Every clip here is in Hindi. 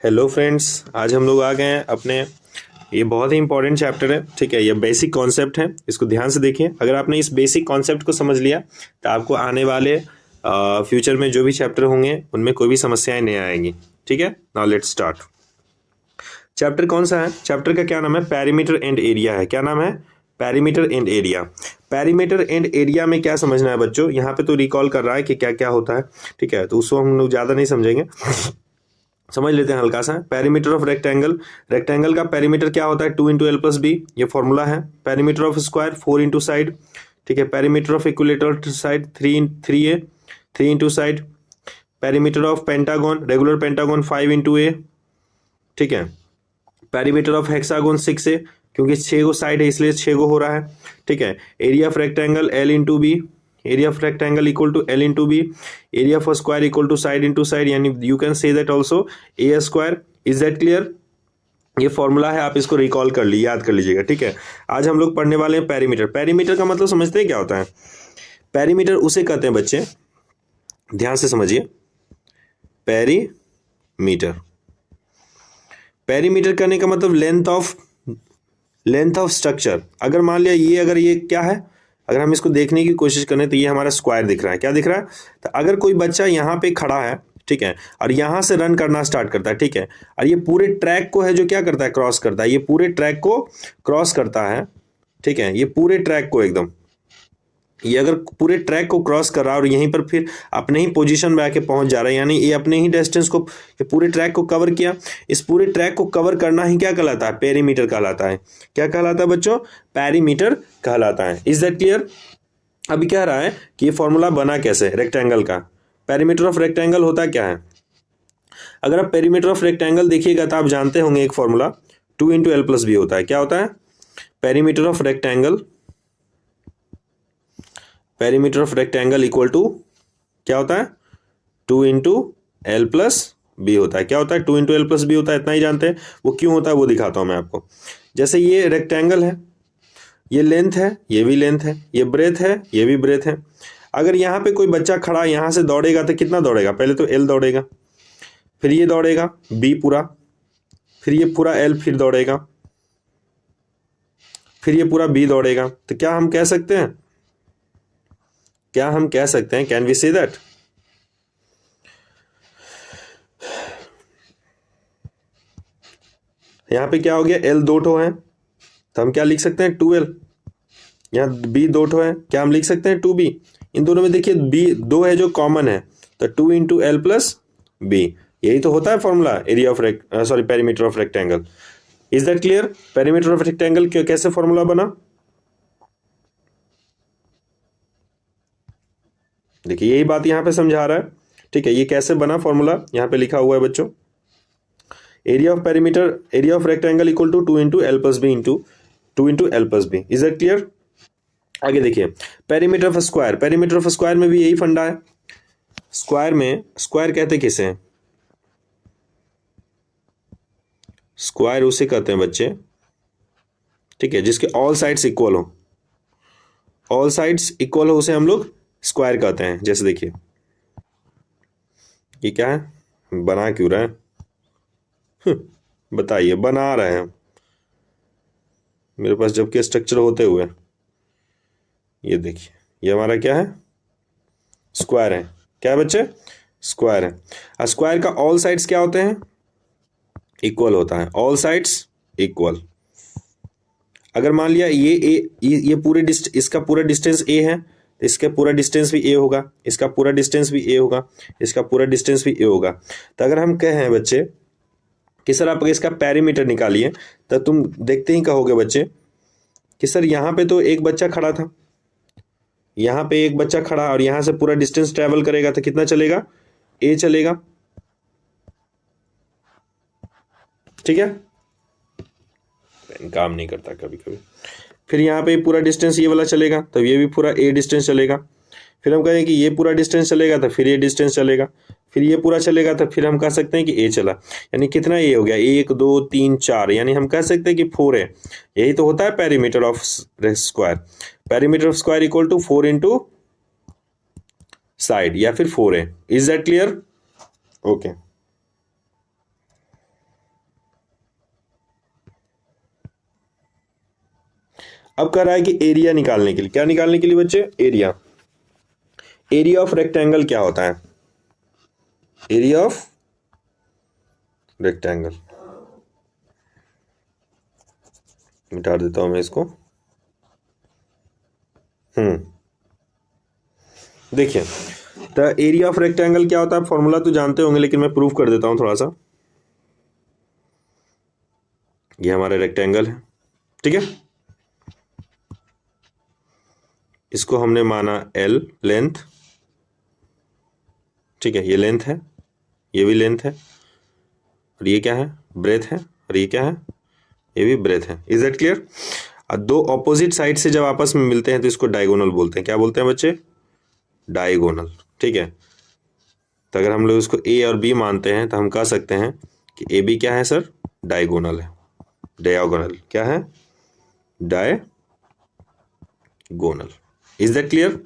हेलो फ्रेंड्स, आज हम लोग आ गए हैं अपने ये बहुत ही इंपॉर्टेंट चैप्टर है। ठीक है, ये बेसिक कॉन्सेप्ट है, इसको ध्यान से देखिए। अगर आपने इस बेसिक कॉन्सेप्ट को समझ लिया तो आपको आने वाले फ्यूचर में जो भी चैप्टर होंगे उनमें कोई भी समस्याएं नहीं आएंगी। ठीक है, नाउ लेट्स स्टार्ट। चैप्टर कौन सा है? चैप्टर का क्या नाम है? पेरीमीटर एंड एरिया है। क्या नाम है? Perimeter and area. Perimeter and area में क्या समझना है बच्चों? यहाँ पे तो रिकॉल कर रहा है कि क्या क्या होता है। ठीक है, तो उसको हम लोग ज़्यादा नहीं समझेंगे, समझ लेते हैं हल्का सा। पेरीमीटर ऑफ रेक्टेंगल, रेक्टेंगल का पेरीमीटर क्या होता है? 2 × L+B, ये फॉर्मूला है। Perimeter of square 4 × side. ठीक है, perimeter of equilateral side 3A, 3 × side. Perimeter of pentagon, regular pentagon 5 × A। ठीक है, पेरीमीटर ऑफ हेक्सागन 6A, क्योंकि 6 गो साइड है इसलिए 6 गो हो रहा है। ठीक है, area of rectangle L × B, area of rectangle equal to L × B, area of square equal to side into side, यानी you can say that also A²। Is that clear? ये फॉर्मूला है, आप इसको रिकॉल कर ली, याद कर लीजिएगा। ठीक है, आज हम लोग पढ़ने वाले हैं पेरीमीटर। पेरीमीटर का मतलब समझते हैं क्या होता है? पेरीमीटर उसे कहते हैं बच्चे, ध्यान से समझिए। पेरीमीटर, पेरीमीटर करने का मतलब लेंथ ऑफ स्ट्रक्चर। अगर मान लिया ये क्या है, अगर हम इसको देखने की कोशिश करें तो ये हमारा स्क्वायर दिख रहा है। क्या दिख रहा है? तो अगर कोई बच्चा यहाँ पे खड़ा है, ठीक है, और यहाँ से रन करना स्टार्ट करता है, ठीक है, और ये पूरे ट्रैक को है जो क्या करता है? क्रॉस करता है। ये पूरे ट्रैक को क्रॉस करता है। ठीक है, ये पूरे ट्रैक को एकदम, ये अगर पूरे ट्रैक को क्रॉस कर रहा है और यहीं पर फिर अपने ही पोजीशन में आके पहुंच जा रहा है, यानी ये अपने ही डिस्टेंस को, ये पूरे ट्रैक को कवर किया। इस पूरे ट्रैक को कवर करना ही क्या कहलाता है? पेरीमीटर कहलाता है। क्या कहलाता है बच्चों? पेरीमीटर कहलाता है। Is that clear? अभी कह रहा है कि ये फॉर्मूला बना कैसे रेक्टेंगल का। पेरीमीटर ऑफ रेक्टेंगल होता क्या है? अगर आप पेरीमीटर ऑफ रेक्टेंगल देखिएगा तो आप जानते होंगे एक फॉर्मूला 2 × L+B होता है। क्या होता है? Perimeter of rectangle, perimeter of rectangle equal to क्या होता है? 2 × L+B होता है। क्या होता है? 2 × L+B होता है, इतना ही जानते हैं। वो क्यों होता है वो दिखाता हूं मैं आपको। जैसे ये रेक्टेंगल है, ये लेंथ है, ये भी लेंथ है, ये ब्रेथ है, ये भी ब्रेथ है। अगर यहाँ पे कोई बच्चा खड़ा यहाँ से दौड़ेगा तो कितना दौड़ेगा? पहले तो L दौड़ेगा, फिर ये दौड़ेगा B पूरा, फिर ये पूरा L फिर दौड़ेगा, फिर ये पूरा B दौड़ेगा। तो क्या हम कह सकते हैं, कैन वी से दैट यहाँ पे क्या हो गया? L 2 ठो है तो हम क्या लिख सकते हैं? 2L। यहाँ B 2 ठो है, क्या हम लिख सकते हैं? 2B। इन दोनों में देखिए B 2 है जो कॉमन है, तो 2 × L+B। यही तो होता है formula area of perimeter of rectangle. Is that clear? Perimeter of rectangle कैसे फॉर्मूला बना? देखिए यही बात यहाँ पे समझा रहा है। ठीक है, ये कैसे बना फॉर्मूला यहाँ पे लिखा हुआ है बच्चों। Area of perimeter, area of rectangle equal to 2 × L+B into 2 × L+B। Is that clear? आगे देखिए, perimeter of square, perimeter of square में भी यही फंडा है। स्क्वायर में, स्क्वायर कहते किसे हैं? स्क्वायर उसे कहते हैं बच्चे, ठीक है, जिसके ऑल साइड्स इक्वल हो। ऑल साइड्स इक्वल हो उसे हम लोग स्क्वायर कहते हैं। जैसे देखिए ये क्या है, बना क्यों रहा है? बताइए, बना रहे हैं मेरे पास जबकि स्ट्रक्चर होते हुए। ये देखिए, ये हमारा क्या है? स्क्वायर है। क्या है बच्चे? स्क्वायर है। स्क्वायर का ऑल साइड्स क्या होते हैं? इक्वल होता है। All sides equal. अगर मान लिया ये पूरे इसका पूरा डिस्टेंस A है, तो इसका पूरा डिस्टेंस भी A होगा, इसका पूरा डिस्टेंस भी A होगा, इसका पूरा डिस्टेंस भी A होगा। तो अगर हम कहें बच्चे कि सर आप इसका पेरीमीटर निकालिए, तो तुम देखते ही कहोगे बच्चे कि सर यहाँ पे तो एक बच्चा खड़ा था, यहाँ पे एक बच्चा खड़ा और यहाँ से पूरा डिस्टेंस ट्रेवल करेगा तो कितना चलेगा? A चलेगा। ठीक है, पेन काम नहीं करता कभी कभी। फिर यहाँ पे पूरा डिस्टेंस ये वाला चलेगा तो ये भी पूरा A डिस्टेंस चलेगा। फिर हम कहें कि ये पूरा डिस्टेंस चलेगा तो फिर ये डिस्टेंस चलेगा, फिर ये पूरा चलेगा तो फिर हम कह सकते हैं कि A चला। यानी कितना A हो गया? 1 2 3 4, यानी हम कह सकते हैं कि 4 है। यही तो होता है perimeter of square. Perimeter of square equal to 4 × side या फिर 4A। Is that clear? Okay. अब कह रहा है कि एरिया निकालने के लिए, क्या निकालने के लिए बच्चे? एरिया। एरिया ऑफ रेक्टेंगल क्या होता है? एरिया ऑफ रेक्टेंगल, मिटा देता हूं मैं इसको। देखिए, तो एरिया ऑफ रेक्टेंगल क्या होता है, फॉर्मूला तो जानते होंगे, लेकिन मैं प्रूफ कर देता हूं थोड़ा सा। ये हमारा रेक्टेंगल है, ठीक है, इसको हमने माना L लेंथ, ठीक है, ये लेंथ है, ये भी लेंथ है, और ये क्या है? ब्रेथ है, और ये क्या है? ये भी ब्रेथ है। Is that clear? दो ऑपोजिट साइड से जब आपस में मिलते हैं तो इसको डायगोनल बोलते हैं। क्या बोलते हैं बच्चे? डायगोनल, ठीक है। तो अगर हम लोग इसको ए और बी मानते हैं तो हम कह सकते हैं कि ए बी क्या है सर? डायगोनल है। डायगोनल क्या है? Diagonal. Is that clear?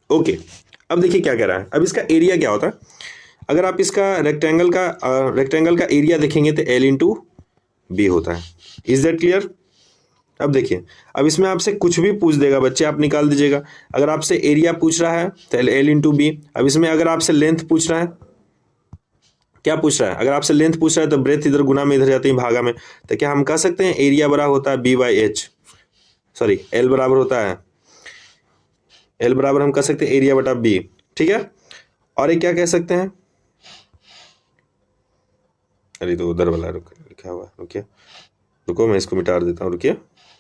Okay, अब देखिए क्या कह रहा है। अब इसका एरिया क्या होता है? अगर आप इसका रेक्टेंगल का एरिया देखेंगे तो L इंटू बी होता है। Is that clear? अब देखिए, अब इसमें आपसे कुछ भी पूछ देगा बच्चे, आप निकाल दीजिएगा। अगर आपसे एरिया पूछ रहा है तो L इंटू बी। अब इसमें अगर आपसे लेंथ पूछ रहा है, क्या पूछ रहा है? अगर आपसे लेंथ पूछ रहा है तो ब्रेथ इधर गुना में इधर जाती है भागा में, तो क्या हम कह सकते हैं एरिया बराबर होता है B by H, sorry L बराबर होता है, एल बराबर हम कह सकते हैं एरिया बटा बी, ठीक है। और एक क्या कह सकते हैं, अरे तो उधर वाला लिखा हुआ, रुकिए रुको, मैं इसको मिटा देता हूँ, रुकिए,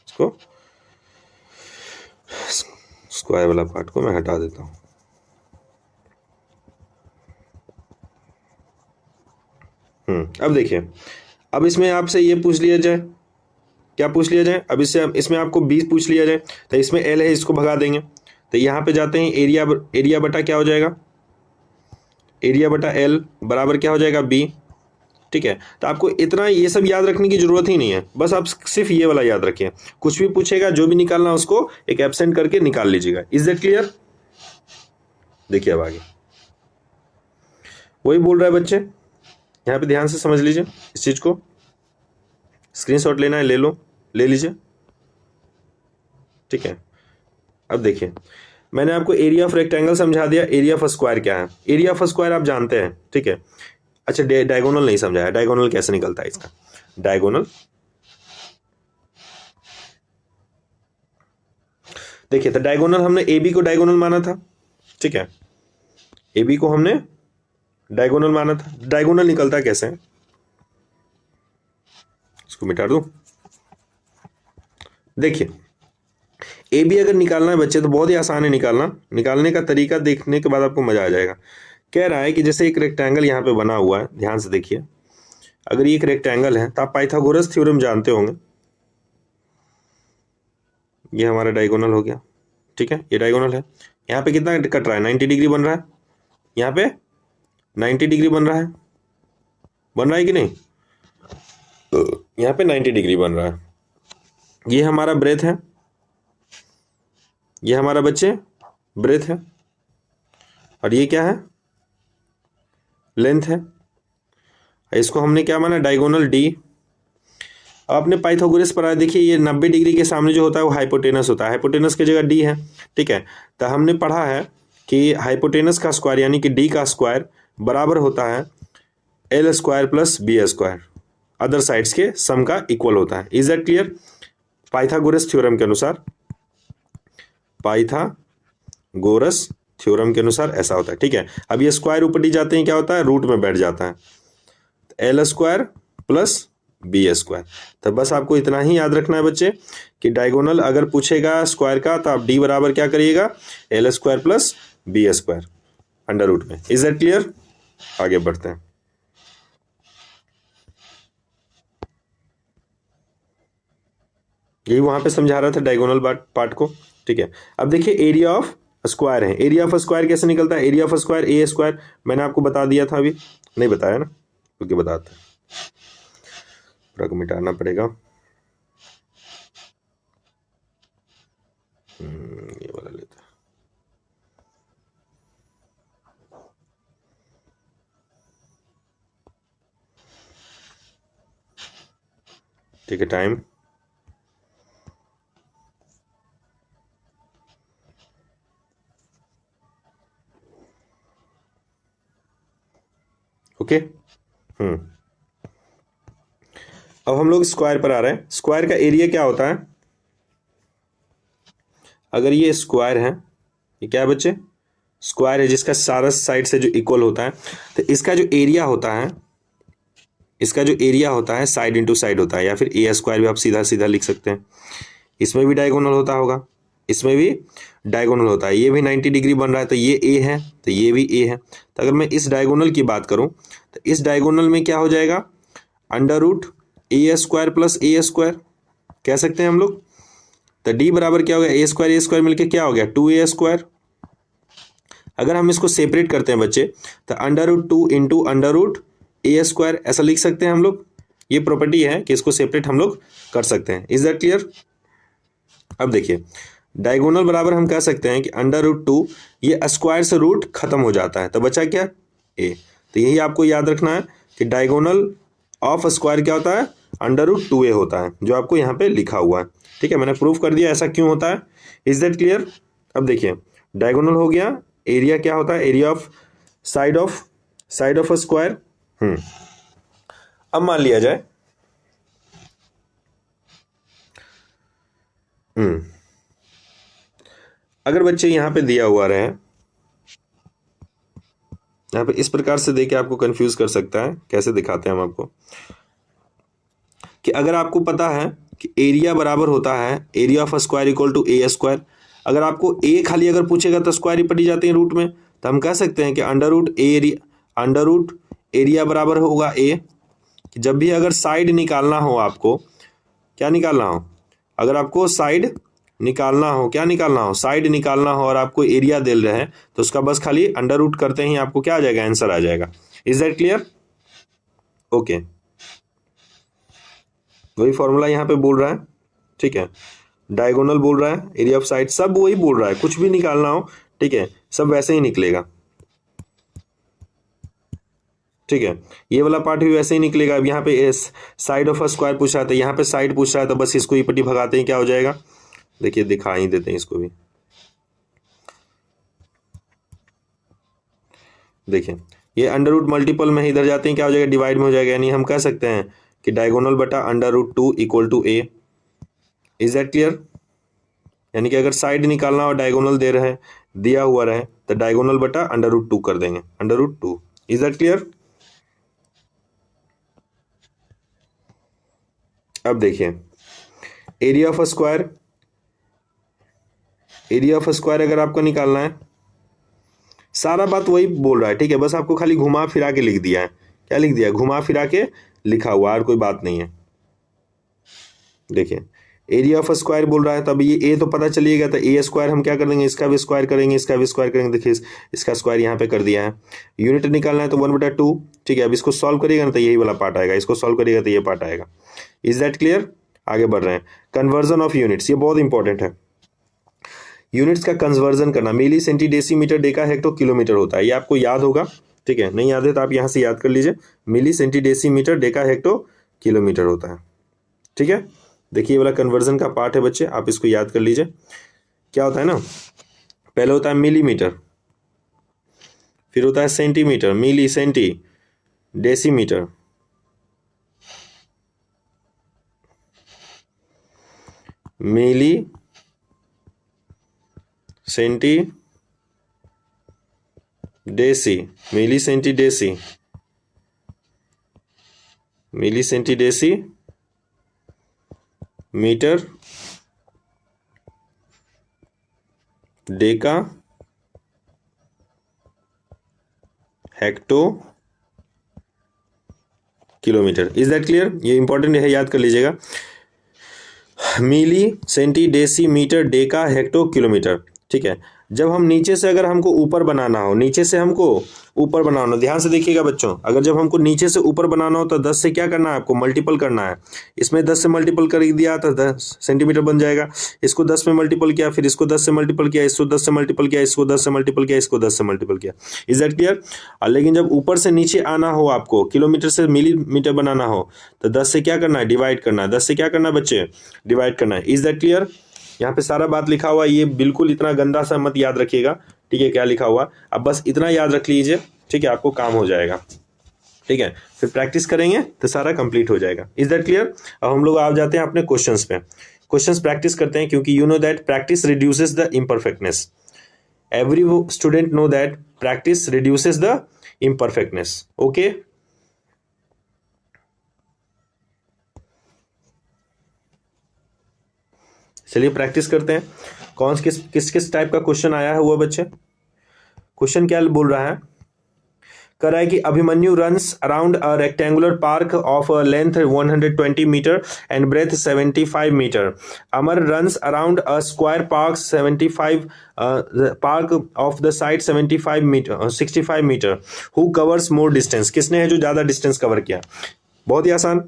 इसको स्क्वायर वाला पार्ट को मैं हटा देता हूँ। अब देखिए, अब इसमें आपसे ये पूछ लिया जाए, क्या पूछ लिया जाए? अब इसमें आपको 20 पूछ लिया जाए, तो इसमें L है, इसको भगा देंगे, तो यहाँ पे जाते हैं एरिया बटा क्या हो जाएगा? एरिया बटा L बराबर क्या हो जाएगा? B, ठीक है। तो आपको इतना ये सब याद रखने की जरूरत ही नहीं है, बस आप सिर्फ ये वाला याद रखिए। कुछ भी पूछेगा, जो भी निकालना उसको एक एब्सेंट करके निकाल लीजिएगा। Is that clear? देखिए अब आगे वही बोल रहा है बच्चे, यहाँ पे ध्यान से समझ लीजिए इस चीज को। स्क्रीनशॉट लेना है ले लो, ले लीजिए, ठीक है। अब देखिए, मैंने आपको एरिया ऑफ रेक्टेंगल समझा दिया, एरिया ऑफ स्क्वायर क्या है? एरिया ऑफ स्क्वायर आप जानते हैं, ठीक है। अच्छा, डायगोनल नहीं समझाया, डायगोनल कैसे निकलता है इसका? डायगोनल देखिए, तो डायगोनल हमने ए बी को डायगोनल माना था, ठीक है, ए बी को हमने डायगोनल माना था। डायगोनल निकलता कैसे? इसको मिटा दूं। देखिए, ए बी अगर निकालना है बच्चे तो बहुत ही आसान है निकालना। निकालने का तरीका देखने के बाद आपको मजा आ जाएगा। कह रहा है कि जैसे एक रेक्टेंगल यहाँ पे बना हुआ है, ध्यान से देखिए, अगर ये एक रेक्टेंगल है तो आप पाइथागोरस थ्योरम जानते होंगे। ये हमारा डायगोनल हो गया, ठीक है, ये डायगोनल है। यहाँ पे कितना कट रहा है? 90 डिग्री बन रहा है। यहाँ पे 90 डिग्री बन रहा है, बन रहा है कि नहीं? यहाँ पे 90 डिग्री बन रहा है। ये हमारा ब्रेथ है, ये हमारा बच्चे ब्रेथ है, और ये क्या है? लेंथ है। इसको हमने क्या माना? Diagonal D. आपने पाइथागोरस पढ़ा है, देखिए ये 90 डिग्री के सामने जो होता है वो हाइपोटेनस होता है, हाइपोटेनस की जगह डी है, ठीक है। तो हमने पढ़ा है कि हाइपोटेनस का स्क्वायर यानी कि डी का स्क्वायर बराबर होता है L square plus B square, other sides के सम का इक्वल होता है। Is that clear? Pythagoras theorem के अनुसार, पाइथागोरस थ्योरम के अनुसार ऐसा होता है, ठीक है। अब ये स्क्वायर ऊपर डी जाते हैं, क्या होता है? रूट में बैठ जाता है, L square plus B square. तो बस आपको इतना ही याद रखना है बच्चे कि डायगोनल अगर पूछेगा स्क्वायर का तो आप डी बराबर क्या करिएगा? L square plus B square under root में। Is that clear? आगे बढ़ते हैं। यही वहां पे समझा रहा था डायगोनल पार्ट को, ठीक है। अब देखिए एरिया ऑफ स्क्वायर है, एरिया ऑफ स्क्वायर कैसे निकलता है? Area of square A square, मैंने आपको बता दिया था, अभी नहीं बताया ना, क्योंकि बताते हैं, पूरा को मिटाना पड़ेगा। ये वाला लेते हैं, ठीक है। Time okay. अब हम लोग स्क्वायर पर आ रहे हैं। स्क्वायर का एरिया क्या होता है? अगर ये स्क्वायर है, ये क्या है बच्चे? स्क्वायर है जिसका सारा साइड से जो इक्वल होता है, तो इसका जो एरिया होता है, इसका जो एरिया होता है साइड इंटू साइड होता है, या फिर ए स्क्वायर भी आप सीधा सीधा लिख सकते हैं। इसमें भी डायगोनल होता होगा, इसमें भी डायगोनल होता है। ये भी 90 डिग्री बन रहा है, तो ये ए है, तो ये भी ए है। तो अगर मैं इस डायगोनल की बात करूं तो इस डायगोनल में क्या हो जाएगा? Under root A square plus A square कह सकते हैं हम लोग। तो डी बराबर क्या हो गया? ए स्क्वायर मिलकर क्या हो गया? 2a square. अगर हम इसको सेपरेट करते हैं बच्चे, तो under root 2 into under root A square ऐसा लिख सकते हैं हम लोग। ये प्रॉपर्टी है कि इसको सेपरेट हम लोग कर सकते हैं। Is that clear? अब देखिए, डायगोनल बराबर हम कह सकते हैं कि अंडर रूट 2, ये स्क्वायर से रूट खत्म हो जाता है, तो बचा क्या? ए। तो यही आपको याद रखना है कि डायगोनल ऑफ स्क्वायर क्या होता है? अंडर रूट 2a होता है, जो आपको यहाँ पे लिखा हुआ है। ठीक है, मैंने प्रूव कर दिया ऐसा क्यों होता है। Is that clear? अब देखिए, डायगोनल हो गया, एरिया क्या होता है? Area of side of a square. अब मान लिया जाए अगर बच्चे यहाँ पे दिया हुआ रहे, यहाँ पे इस प्रकार से देके आपको कंफ्यूज कर सकता है। कैसे दिखाते हैं हम आपको कि अगर आपको पता है कि एरिया बराबर होता है area of square equal to A square, अगर आपको ए खाली अगर पूछेगा तो स्क्वायर ही पड़ी जाती है रूट में, तो हम कह सकते हैं कि अंडर रूट एरिया बराबर होगा ए। कि जब भी अगर साइड निकालना हो आपको, क्या निकालना हो? अगर आपको साइड निकालना हो, क्या निकालना हो? साइड निकालना हो और आपको एरिया दे रहे हैं, तो उसका बस खाली अंडर रूट करते ही आपको क्या आ जाएगा? आंसर आ जाएगा। Is that clear? ओके, वही फॉर्मूला यहाँ पे बोल रहा है। ठीक है, डायगोनल बोल रहा है, एरिया ऑफ साइड सब वही बोल रहा है, कुछ भी निकालना हो, ठीक है, सब वैसे ही निकलेगा। ठीक है, ये वाला पार्ट भी वैसे ही निकलेगा। अब यहाँ पे साइड ऑफ अ स्क्वायर पूछ रहा था, यहाँ पे साइड पूछ रहा है, तो बस इसको ही पट्टी भगाते ही क्या हो जाएगा? देखिए, दिखा ही देते हैं इसको भी। देखिए, ये अंडर रूट मल्टीपल में इधर जाते हैं, क्या हो जाएगा? डिवाइड में हो जाएगा। यानी हम कह सकते हैं कि डायगोनल बटा under root 2 equal to A. Is that clear? यानी कि अगर साइड निकालना और डायगोनल दे रहे हैं, दिया हुआ रहे, तो डायगोनल बटा अंडर रूट 2 कर देंगे, under root 2। Is that clear? अब देखिए, area of square, area of square अगर आपको निकालना है, सारा बात वही बोल रहा है। ठीक है, बस आपको खाली घुमा फिरा के लिख दिया है। क्या लिख दिया? घुमा फिरा के लिखा हुआ, और कोई बात नहीं है। देखिए, एरिया ऑफ स्क्वायर बोल रहा है, तब ये ए तो पता चलिएगा, तो ए स्क्वायर हम क्या कर देंगे? इसका भी स्क्वायर करेंगे, इसका भी स्क्वायर करेंगे। देखिए, इसका स्क्वायर यहाँ पे कर दिया है। यूनिट निकालना है तो 1/2। ठीक है, अब इसको सॉल्व करिएगा ना तो यही वाला पार्ट आएगा, इसको सॉल्व करिएगा तो ये पार्ट आएगा। Is that clear? आगे बढ़ रहे हैं। कन्वर्जन ऑफ यूनिट्स, ये बहुत इंपॉर्टेंट है। यूनिट्स का कन्वर्जन करना, milli centi decimetre deca hecto kilometre होता है, ये आपको याद होगा। ठीक है, नहीं याद है तो आप यहाँ से याद कर लीजिए। Milli centi decimetre deca hecto kilometre होता है। ठीक है, देखिए, ये वाला कन्वर्जन का पार्ट है बच्चे, आप इसको याद कर लीजिए। क्या होता है ना, पहले होता है मिलीमीटर, फिर होता है centimetre, milli centi decimetre, milli centi deci, milli centi deci, milli centi deci metre, deca hecto kilometre. Is that clear? ये इंपॉर्टेंट है, याद कर लीजिएगा। Milli centi deci metre deca hecto kilometre. ठीक है, जब हम नीचे से अगर हमको ऊपर बनाना हो, नीचे से हमको ऊपर बनाना हो, ध्यान से देखिएगा बच्चों, अगर जब हमको नीचे से ऊपर बनाना हो तो 10 से क्या करना है आपको? मल्टीपल करना है। इसमें 10 से मल्टीपल कर दिया तो 10 सेंटीमीटर बन जाएगा। इसको 10 में मल्टीपल किया, फिर इसको 10 से मल्टीपल किया, इसको 10 से मल्टीपल किया, इसको 10 से मल्टीपल किया, इसको 10 से मल्टीपल किया। Is that clear? लेकिन जब ऊपर से नीचे आना हो आपको, किलोमीटर से मिलीमीटर बनाना हो, तो 10 से क्या करना है? डिवाइड करना है। 10 से क्या करना है बच्चे? डिवाइड करना है। Is that clear? यहाँ पे सारा बात लिखा हुआ है, ये बिल्कुल इतना गंदा सा मत याद रखिएगा। ठीक है, क्या लिखा हुआ, अब बस इतना याद रख लीजिए। ठीक है, आपको काम हो जाएगा। ठीक है, फिर प्रैक्टिस करेंगे तो सारा कंप्लीट हो जाएगा। Is that clear? अब हम लोग आ जाते हैं अपने क्वेश्चंस पे। क्वेश्चंस प्रैक्टिस करते हैं, क्योंकि you know that practice reduces the imperfectness. Every student know that practice reduces the imperfectness. Okay, चलिए प्रैक्टिस करते हैं। कौन किस किस किस टाइप का क्वेश्चन आया है हुआ बच्चे? क्वेश्चन क्या बोल रहा है? कर रहा है कि Abhimanyu runs around a rectangular park of length 120 metre and breadth 75 metre. Amar runs around a square park 75 park of the side 75 metre 65 metre. Who covers more distance? किसने है जो ज्यादा डिस्टेंस कवर किया? बहुत ही आसान।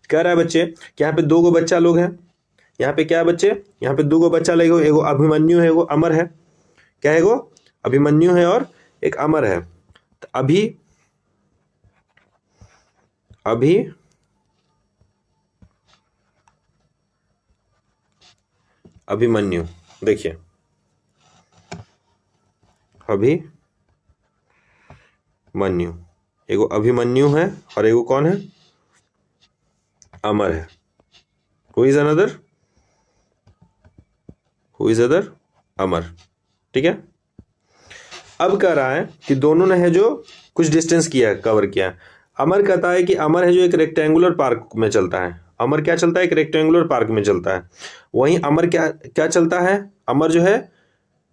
कह रहा है बच्चे कि यहाँ पे दो गो बच्चा लोग हैं। यहाँ पे क्या है बच्चे? यहाँ पे दो गो बच्चा लोग, एगो अभिमन्यु है, एगो अमर है। क्या है? एगो अभिमन्यु है और एक अमर है। अभी अभिमन्यु, देखिए अभिमन्यु, एगो अभिमन्यु है और एगो कौन है? अमर है। Who is other? अमर। ठीक है, अब कह रहा है कि दोनों ने है जो कुछ डिस्टेंस किया, कवर किया। अमर कहता है कि अमर है जो एक रेक्टेंगुलर पार्क में चलता है। अमर क्या चलता है? एक रेक्टेंगुलर पार्क में चलता है। वहीं अमर क्या चलता है? अमर जो है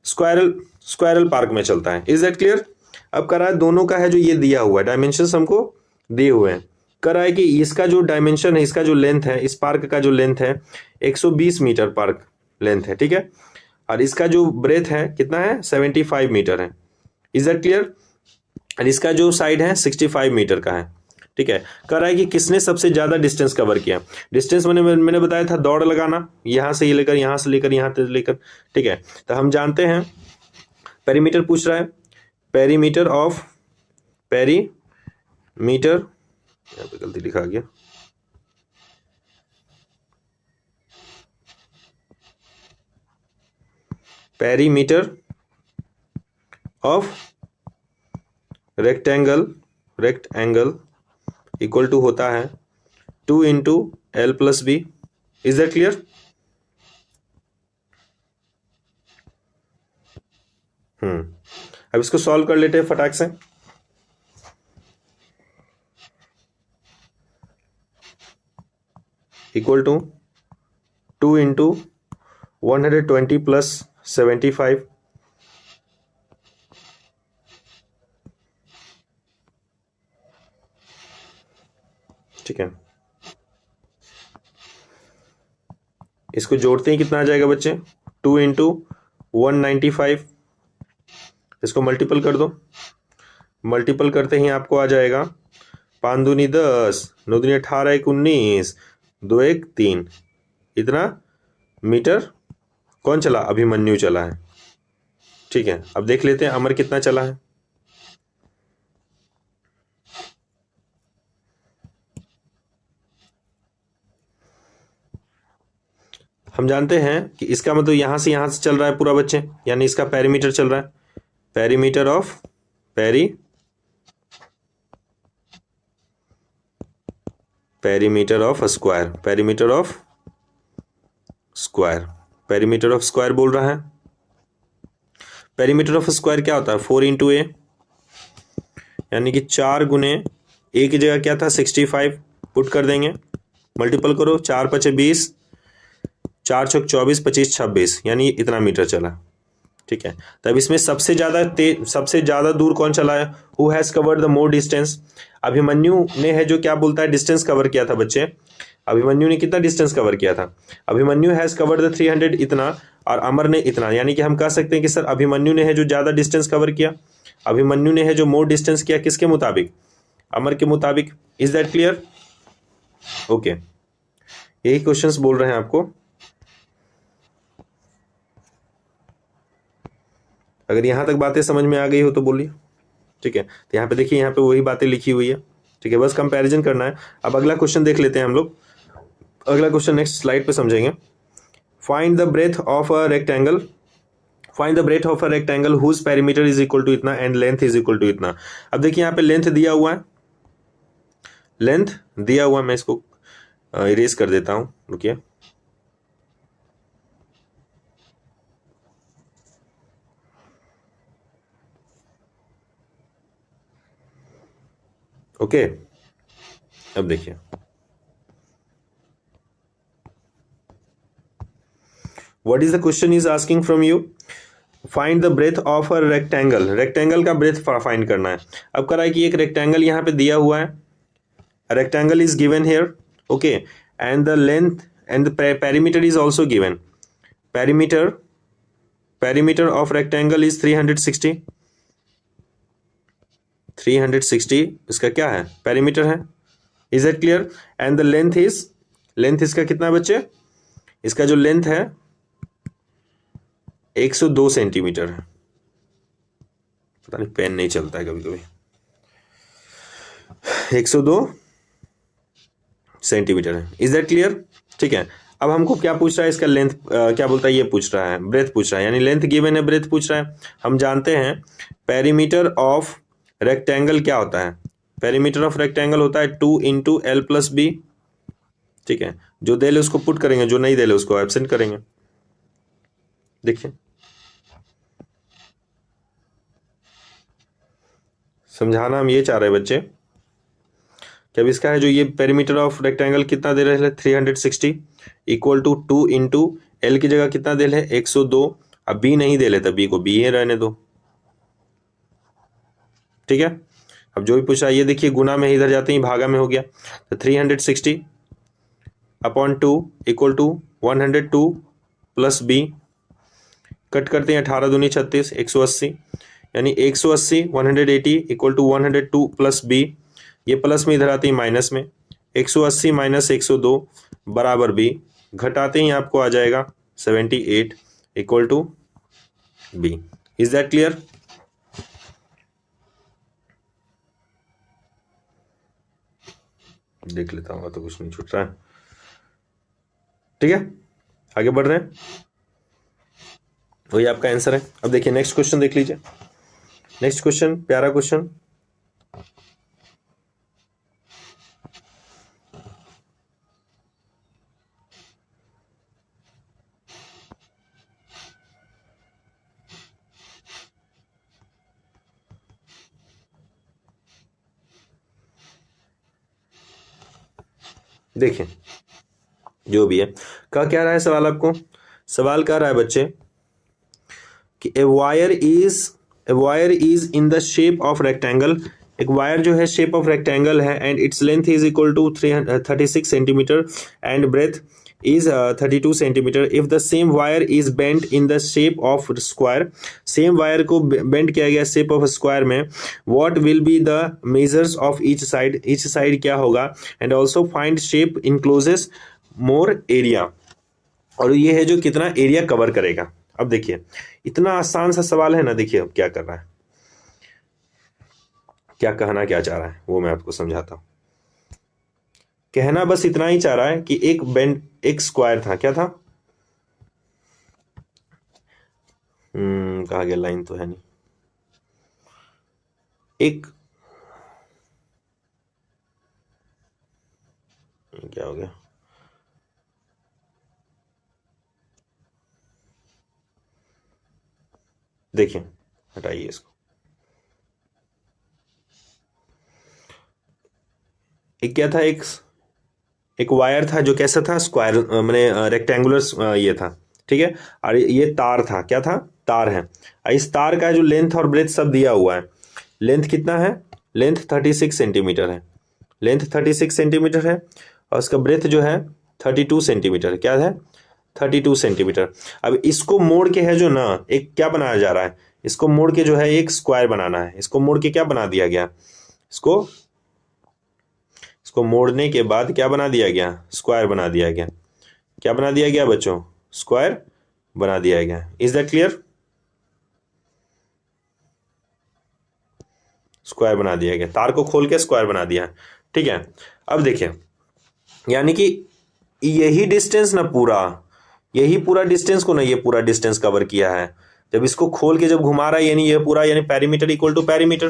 स्क्वायरल पार्क में चलता है। Is that clear? अब कह रहा है दोनों का है जो ये दिया हुआ है, डायमेंशन हमको दिए हुए हैं। कह रहा है कि इसका जो डायमेंशन है, इसका जो लेंथ है, इस पार्क का जो लेंथ है 120 मीटर पार्क लेंथ है। ठीक है, और इसका जो ब्रेथ है कितना है? 75 मीटर है। Is that clear? और इसका जो साइड है 65 मीटर का है। ठीक है, कह रहा है कि किसने सबसे ज्यादा डिस्टेंस कवर किया? डिस्टेंस मैंने बताया था दौड़ लगाना, यहां से ये लेकर यहां से लेकर यहां से लेकर। ठीक है, तो हम जानते हैं पेरीमीटर पूछ रहा है। पेरीमीटर, यहां पे गलती लिखा गया, perimeter of rectangle equal to होता है 2 into L plus B. Is that clear? अब इसको सॉल्व कर लेते हैं फटाक से। Equal to 2 into 120 plus 75। ठीक है, इसको जोड़ते ही कितना आ जाएगा बच्चे? 2 इंटू 195। इसको मल्टीपल कर दो। मल्टीपल करते ही आपको आ जाएगा 5 दूनी 10, 9 दूनी 18, 1 19, 2 1 3। इतना मीटर कौन चला? अभिमन्यु चला है। ठीक है, अब देख लेते हैं अमर कितना चला है। हम जानते हैं कि इसका मतलब यहां से चल रहा है पूरा बच्चे, यानी इसका पेरीमीटर चल रहा है। Perimeter of square, perimeter of square बोल रहा है। पेरीमीटर ऑफ स्क्वायर क्या होता है? 4 इंटू ए, यानी कि 4 गुने ए की जगह क्या था? 65 पुट कर देंगे। मल्टीपल करो, 4 5 20, 4 6 24, 25 26, यानी इतना मीटर चला। ठीक है, तब इसमें सबसे ज्यादा दूर कौन चला है? Who has covered the more distance? Abhimanyu ने है जो क्या बोलता है? डिस्टेंस कवर किया था बच्चे। अभिमन्यु ने कितना डिस्टेंस कवर किया था? अभिमन्यु हैज कवर्ड द 300 इतना, और अमर ने इतना। यानी कि हम कह सकते हैं कि सर अभिमन्यु ने है जो ज्यादा डिस्टेंस कवर किया, अभिमन्यु ने है जो मोर डिस्टेंस किया। किसके मुताबिक? अमर के मुताबिक। Is that clear? ओके, यही क्वेश्चंस बोल रहे हैं आपको। अगर यहां तक बातें समझ में आ गई हो तो बोलिए। ठीक है, तो यहाँ पे देखिए, यहाँ पे वही बातें लिखी हुई है। ठीक है, बस कंपैरिजन करना है। अब अगला क्वेश्चन देख लेते हैं हम लोग। अगला क्वेश्चन नेक्स्ट स्लाइड पे समझेंगे। Find the breadth of a rectangle whose perimeter is equal to इतना and length is equal to इतना। अब देखिए यहाँ पे लेंथ दिया हुआ है, लेंथ दिया हुआ, मैं इसको इरेज कर देता हूं, रुकिए। ओके, अब देखिए what is the question is asking from you, find the breadth of a rectangle. Rectangle का ब्रेथ फाइंड करना है। अब करा है कि एक रेक्टेंगल यहां पे दिया हुआ है, rectangle is given here, okay, and the length and the perimeter is also given. Perimeter of rectangle is 360, 360 इसका क्या है, पेरीमीटर है। Is it clear? And the length इसका कितना बच्चे, इसका जो लेंथ है 102 सेंटीमीटर है। पता नहीं पेन नहीं चलता है कभी कभी। 102 सेंटीमीटर है। Is that clear? ठीक है। अब हमको क्या पूछ रहा है, इसका लेंथ क्या बोलता है, ये पूछ रहा है, ब्रेथ पूछ रहा है, यानी लेंथ गिवन है, ब्रेथ पूछ रहा है। हम जानते हैं पेरीमीटर ऑफ रेक्टेंगल क्या होता है, पेरीमीटर ऑफ रेक्टेंगल होता है 2 इंटू एल प्लस बी। ठीक है, जो दे ले उसको पुट करेंगे, जो नहीं दे ले उसको एब्सेंट करेंगे। देखिए समझाना हम ये चाह रहे हैं बच्चे कि अब इसका है जो ये पेरीमीटर ऑफ रेक्टेंगल कितना दे रहे हैं 360 इक्वल टू 2 इंटू एल की जगह कितना दे रहे 102। अब बी नहीं दे लेता, बी को बी ही रहने दो। ठीक है, अब जो भी पूछा ये देखिए गुना में इधर जाते ही भागा में हो गया, तो 360 upon 2 equal to 102 plus B, cut करते हैं 18 दूनी 36 180, यानी 180 180 इक्वल टू 102 प्लस बी, ये प्लस में इधर आते ही माइनस में, 180 माइनस 102 बराबर बी, घटाते ही आपको आ जाएगा 78 equal to B. Is that clear? देख लेता हूँ तो कुछ नहीं छूट रहा है। ठीक है, आगे बढ़ रहे हैं, वही आपका आंसर है। अब देखिए नेक्स्ट क्वेश्चन देख लीजिए। नेक्स्ट क्वेश्चन प्यारा क्वेश्चन, देखिए जो भी है कह क्या रहा है सवाल, आपको सवाल कह रहा है बच्चे कि a wire is in the shape of rectangle. एक वायर जो है शेप ऑफ रेक्टेंगल है and its length is equal to 36 centimetre and breadth is 32 centimetre. If the same wire is bent in the shape of square, same wire को बेंट किया गया शेप ऑफ स्क्वायर में, what will be the measures of each side क्या होगा, and also find shape encloses more area, और ये है जो कितना एरिया कवर करेगा। अब देखिए इतना आसान सा सवाल है ना, देखिए अब क्या कर रहा है, क्या कहना क्या चाह रहा है वो मैं आपको समझाता हूं। कहना बस इतना ही चाह रहा है कि एक स्क्वायर था, क्या था, कहा गया, लाइन तो है नहीं, एक क्या हो गया, देखिए हटाइए इसको, एक क्या था, एक वायर था जो कैसा था, स्क्वायर मैंने रेक्टेंगुलर ये था। ठीक है, और ये तार था, क्या था, तार है। इस तार का जो लेंथ और ब्रेथ सब दिया हुआ है, लेंथ कितना है, लेंथ 36 सेंटीमीटर है, लेंथ 36 सेंटीमीटर है, और उसका ब्रेथ जो है 32 सेंटीमीटर, क्या है 32 सेंटीमीटर। अब इसको मोड़ के है जो ना, एक क्या बनाया जा रहा है, इसको मोड़ के जो है एक स्क्वायर बनाना है, इसको मोड़ के क्या बना दिया गया, इसको मोड़ने के बाद क्या बना दिया गया, स्क्वायर बना दिया गया। क्या बना दिया गया बच्चों, स्क्वायर बना दिया गया। Is that clear? स्क्वायर बना दिया गया, तार को खोल के स्क्वायर बना दिया। ठीक है, अब देखिए यानी कि यही डिस्टेंस ना पूरा, यही पूरा डिस्टेंस को ना, ये पूरा डिस्टेंस कवर किया है। जब इसको खोल के जब घुमा रहा है, यानी ये पूरा, यानी पेरीमीटर इक्वल टू पेरीमीटर,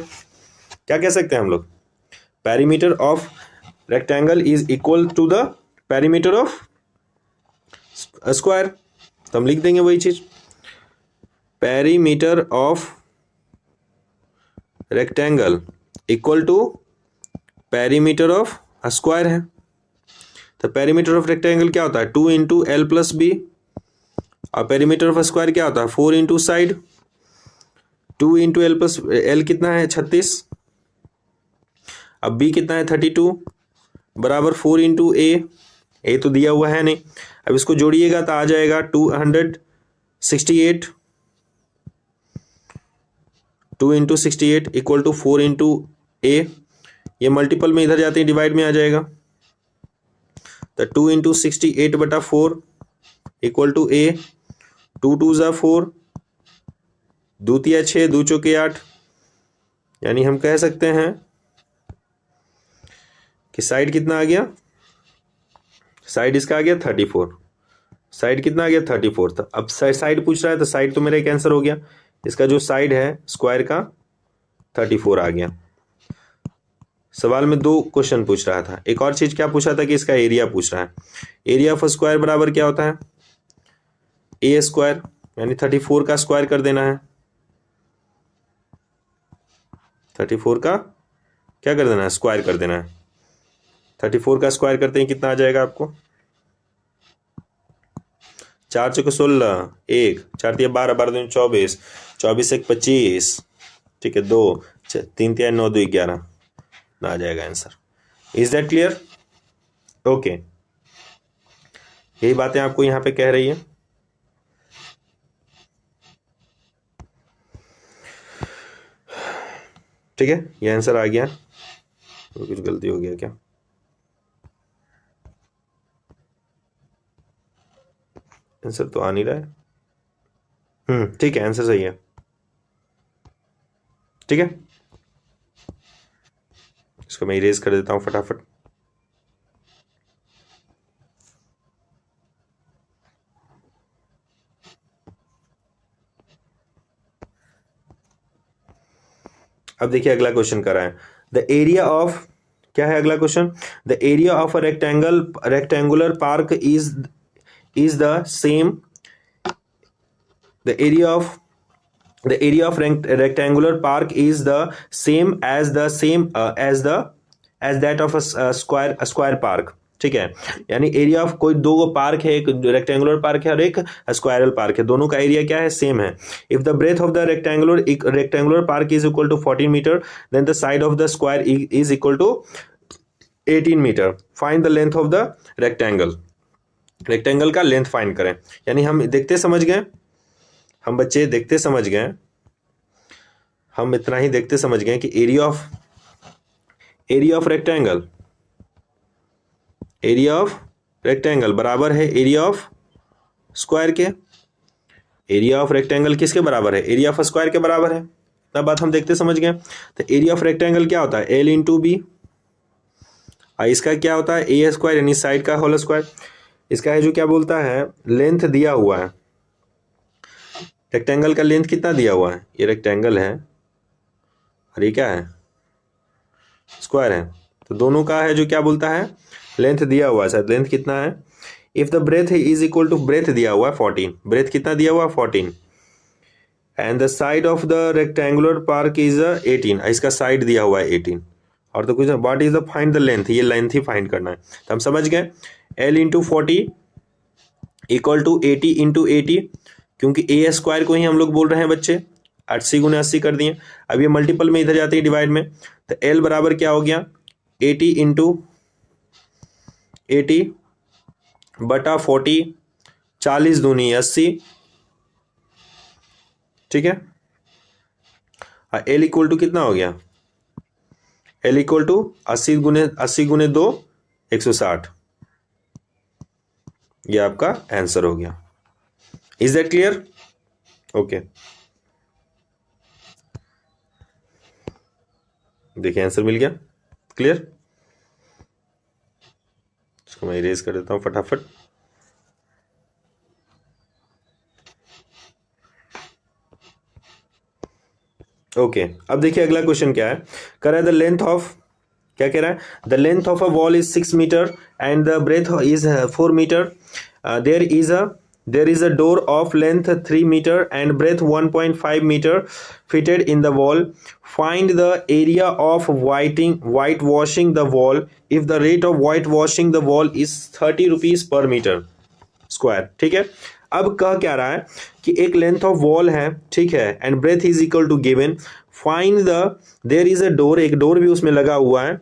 क्या कह सकते हैं हम लोग, perimeter of rectangle is equal to the perimeter of square, तो हम लिख देंगे वही चीज, perimeter of rectangle equal to perimeter of square है। तो पेरीमीटर ऑफ रेक्टेंगल क्या होता है 2 इंटू एल प्लस बी, और पेरीमीटर ऑफ स्क्वायर क्या होता है 4 into side, 2 into L plus L कितना है 36, अब बी कितना है 32 बराबर 4 इंटू ए तो दिया हुआ है नहीं, अब इसको जोड़िएगा तो आ जाएगा 268, 2 इंटू 68 इक्वल टू 4 इंटू ए, ये मल्टीपल में इधर जाते हैं डिवाइड में आ जाएगा, तो 2 इंटू 68 बटा 4 इक्वल टू ए, 2 2 ज़ा 4, 2 तिया 6, 2 चौके 8, यानी हम कह सकते हैं कि साइड कितना आ गया, साइड इसका आ गया 34, साइड कितना आ गया 34, तो अब साइड पूछ रहा है तो साइड तो मेरा एक आंसर हो गया, इसका जो साइड है स्क्वायर का 34 आ गया। सवाल में 2 क्वेश्चन पूछ रहा था, एक और चीज क्या पूछा था कि इसका एरिया पूछ रहा है, एरिया ऑफ स्क्वायर बराबर क्या होता है ए स्क्वायर, यानी 34 का स्क्वायर कर देना है, 34 का क्या कर देना है स्क्वायर कर देना है, 34 का स्क्वायर करते हैं कितना आ जाएगा आपको 4 चौके 16, 1 4 तिया 12, 12 दूनी 24, 24 1 25, ठीक है 2 3 तिया 9 2 11 ना आ जाएगा answer. Is that clear? Okay, यही बातें आपको यहां पे कह रही है। ठीक है, ये आंसर आ गया, तो कुछ गलती हो गया क्या, आंसर तो आ नहीं रहा है। ठीक है, आंसर सही है। ठीक है, इसको मैं इरेज कर देता हूं फटाफट। अब देखिए अगला क्वेश्चन कर रहा है, द एरिया ऑफ, क्या है अगला question, the area of a rectangular park is the same, the area of rectangular park is the same as that of a square park। ठीक है, यानी एरिया ऑफ कोई दो पार्क है, एक रेक्टेंगुलर पार्क है और एक स्क्वायरल पार्क है, दोनों का एरिया क्या है सेम है। If the breadth of the rectangular park is equal to 14 metre, then the side of the square is equal to 18 metre, find the length of the rectangle का लेंथ फाइंड करें। यानी हम देखते समझ गए, हम बच्चे देखते समझ गए, हम इतना ही देखते समझ गए कि एरिया ऑफ रेक्टेंगल बराबर है एरिया ऑफ स्क्वायर के। एरिया ऑफ रेक्टेंगल किसके बराबर है, एरिया ऑफ स्क्वायर के बराबर है, तब बात हम देखते समझ गए। तो एरिया ऑफ रेक्टेंगल क्या होता है एल इंटू बी, इसका क्या होता है ए स्क्वायर यानी साइड का होल स्क्वायर, इसका है जो क्या बोलता है लेंथ दिया हुआ है, रेक्टेंगल का लेंथ कितना दिया हुआ है, ये रेक्टेंगल है और ये क्या है स्क्वायर है, तो दोनों का है जो क्या बोलता है लेंथ दिया हुआ है, शायद लेंथ कितना है, if the breadth is equal to, breadth दिया हुआ है 14, ब्रेथ कितना दिया हुआ है 14, and the side of the rectangular park is 18, इसका साइड दिया हुआ है 18, और तो कुछ what is the find the length, ये लेंथ ही फाइंड करना है। तो हम समझ गए L into 40 equal to 80 into 80, क्योंकि ए स्क्वायर को ही हम लोग बोल रहे हैं बच्चे, 80 गुने 80 कर दिए, अब ये मल्टीपल में इधर जाते हैं डिवाइड में, तो एल बराबर क्या हो गया 80 इंटू 80 बटा 40, 40 दूनी 80, ठीक है, एल इक्वल टू कितना हो गया, एल इक्वल टू 80 गुने 2 160, ये आपका आंसर हो गया। Is that clear? ओके, देखिए आंसर मिल गया, क्लियर, इसको मैं इरेज कर देता हूं फटाफट। ओके, अब देखिए अगला क्वेश्चन क्या है, कर द लेंथ ऑफ क्या कह रहा है? The length of a wall is 6 metre and the breadth is 4 metre. There is a door of length 3 meter and breadth 1.5 meter fitted in the wall. Find the area of whitewashing the wall if the rate of whitewashing the wall is 30 rupees per meter square. ठीक है. अब कह क्या रहा है कि एक लेंथ ऑफ वॉल है, ठीक है, and breadth is equal to given. Find the, there is a door, एक डोर भी उसमें लगा हुआ है,